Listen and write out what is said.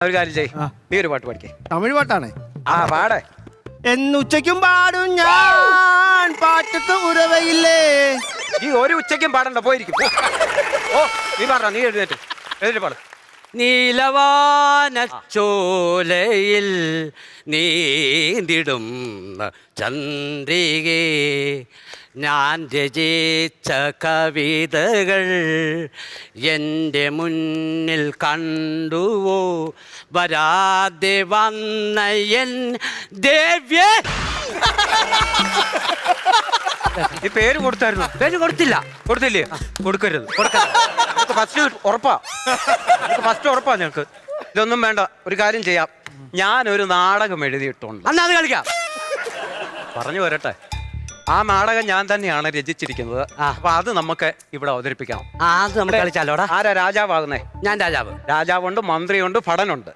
ഒരു കാര്യം ചെയ്, നീ ഒരു പാട്ട് പഠിക്കേ. തമിഴ് പാട്ടാണ്. ആ പാടേ. എന്നുച്ചയ്ക്കും പാടും ഞാൻ പാട്ടത്ത് ഉറവയില്ലേ. നീ ഒരു ഉച്ചയ്ക്കും പാടണ്ട, പോയിരിക്കും. ഓ നീ പാടാ, നീ എഴുന്നേറ്റ് പാട്. നീലവാനച്ചോലയിൽ നീന്തിടുന്ന ചന്ദ്രികേ, ഞാൻ രചിച്ച കവിതകൾ എൻ്റെ മുന്നിൽ കണ്ടുവോ, വരാതെ വന്ന എൻ ദേവ്യേ. നീ പേര് കൊടുത്തായിരുന്നു? പേര് കൊടുത്തില്ല. കൊടുത്തില്ലേ? കൊടുക്കരുത്. ഫസ്റ്റ് ഉറപ്പാ, ഫസ്റ്റ് ഉറപ്പാ ഞങ്ങൾക്ക്. ഇതൊന്നും വേണ്ട, ഒരു കാര്യം ചെയ്യാം. ഞാനൊരു നാടകം എഴുതിയിട്ടുണ്ട്. അന്ന് അത് കളിക്കാം. പറഞ്ഞു വരട്ടെ. ആ നാടകം ഞാൻ തന്നെയാണ് രചിച്ചിരിക്കുന്നത്. അപ്പൊ അത് നമുക്ക് ഇവിടെ അവതരിപ്പിക്കണം. അത് നമുക്ക് കളിച്ചാലോടാ. ആരാ രാജാവാകുന്നേ? ഞാൻ രാജാവ്. രാജാവുണ്ട്, മന്ത്രിയുണ്ട്, ഭടനുണ്ട്.